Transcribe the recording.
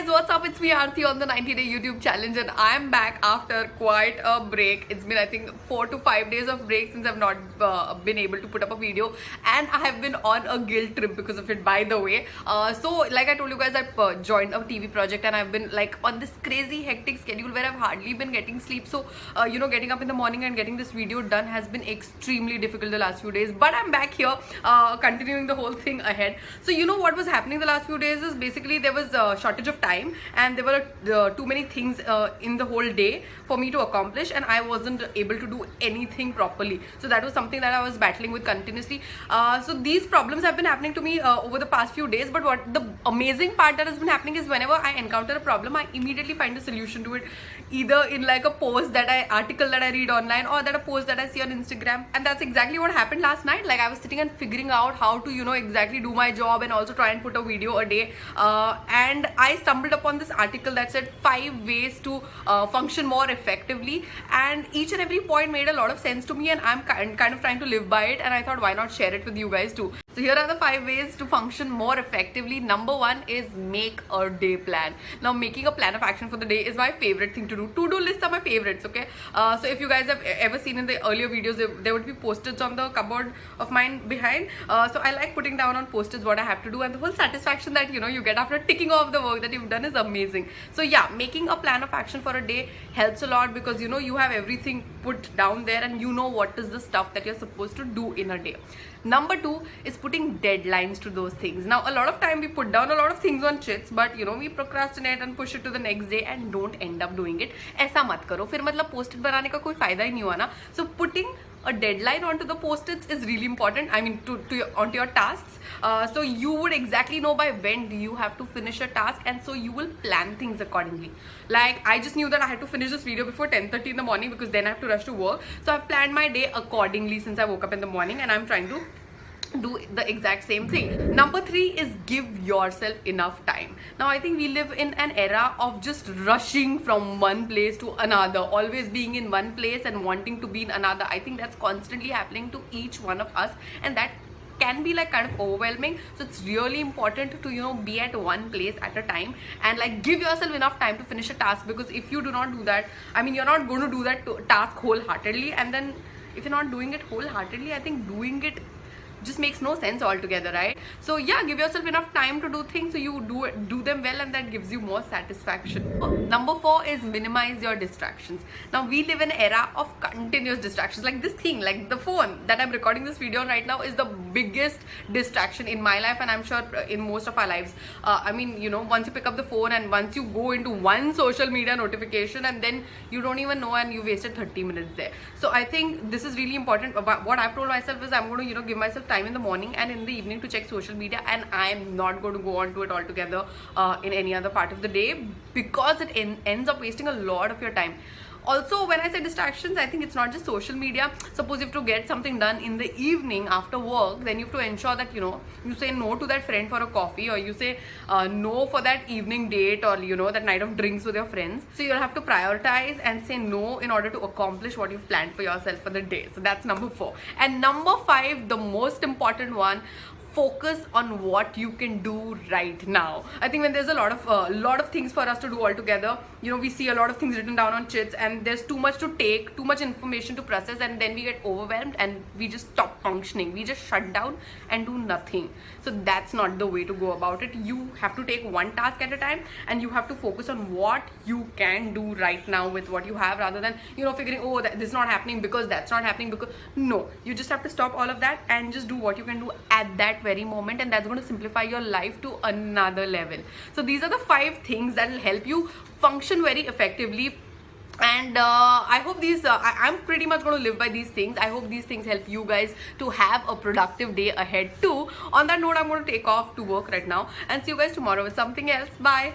guys, what's up? It's me Aarti on the 90-day YouTube challenge, and I'm back after quite a break. It's been, I think, 4 to 5 days of break since I've not been able to put up a video, and I have been on a guilt trip because of it, by the way. So like I told you guys, I've joined a TV project, and I've been like on this crazy hectic schedule where I've hardly been getting sleep. So getting up in the morning and getting this video done has been extremely difficult the last few days, but I'm back here continuing the whole thing ahead. So what was happening the last few days is basically there was a shortage of time, and there were too many things in the whole day for me to accomplish, and I wasn't able to do anything properly. So that was something that I was battling with continuously. So these problems have been happening to me over the past few days, but what the amazing part that has been happening is whenever I encounter a problem, I immediately find a solution to it, either in like a article that I read online, or that a post that I see on Instagram. And that's exactly what happened last night. Like, I was sitting and figuring out how to exactly do my job and also try and put a video a day, and I stumbled upon this article that said 5 ways to function more effectively, and each and every point made a lot of sense to me, and I'm kind of trying to live by it, and I thought, why not share it with you guys too. So here are the 5 ways to function more effectively. Number 1 is make a day plan. Now, making a plan of action for the day is my favorite thing to do. To-do lists are my favorites, okay? So if you guys have ever seen in the earlier videos, there would be post-its on the cupboard of mine behind. So I like putting down on post-its what I have to do, and the whole satisfaction that you get after ticking off the work that you've done is amazing. So yeah, making a plan of action for a day helps a lot, because you have everything put down there, and you know what is the stuff that you're supposed to do in a day. Number 2 is putting deadlines to those things. Now, a lot of time we put down a lot of things on chits, but we procrastinate and push it to the next day and don't end up doing it. ऐसा मत करो, फिर मतलब post-it बनाने का कोई फायदा ही नहीं हुआ ना. So putting a deadline onto the post-its is really important. I mean, onto your tasks. So you would exactly know by when do you have to finish a task, and so you will plan things accordingly. Like, I just knew that I had to finish this video before 10:30 in the morning, because then I have to rush to work. So I've planned my day accordingly since I woke up in the morning, and I'm trying to do the exact same thing. Number 3 is give yourself enough time. Now, I think we live in an era of just rushing from one place to another, always being in one place and wanting to be in another. I think that's constantly happening to each one of us, and that can be like kind of overwhelming. So it's really important to be at one place at a time, and like give yourself enough time to finish a task, because if you do not do that, I mean, you're not going to do that task wholeheartedly, and then if you're not doing it wholeheartedly, I think doing it just makes no sense altogether, right? So yeah, give yourself enough time to do things so you do them well, and that gives you more satisfaction. Number 4 is minimize your distractions. Now, we live in an era of continuous distractions. Like this thing, like the phone that I'm recording this video on right now, is the biggest distraction in my life, and I'm sure in most of our lives. I mean, once you pick up the phone and once you go into one social media notification, and then you don't even know, and you wasted 30 minutes there. So I think this is really important. What I've told myself is I'm going to give myself time in the morning and in the evening to check social media, and I'm not going to go on to it altogether in any other part of the day, because it ends up wasting a lot of your time. Also, when I say distractions, I think it's not just social media. Suppose you have to get something done in the evening after work, then you have to ensure that you say no to that friend for a coffee, or you say no for that evening date, or that night of drinks with your friends. So you'll have to prioritize and say no in order to accomplish what you've planned for yourself for the day. So that's number 4. And number 5, the most important one, focus on what you can do right now. I think when there's a lot of things for us to do all together, we see a lot of things written down on chits, and there's too much to take, too much information to process, and then we get overwhelmed and we just stop functioning. We just shut down and do nothing. So that's not the way to go about it. You have to take one task at a time, and you have to focus on what you can do right now with what you have, rather than figuring, oh, this is not happening because that's not happening, because no, you just have to stop all of that and just do what you can do at that very moment, and that's going to simplify your life to another level. So these are the 5 things that will help you function very effectively, and I hope these I'm pretty much going to live by these things. I hope these things help you guys to have a productive day ahead too. On that note, I'm going to take off to work right now, and see you guys tomorrow with something else. Bye.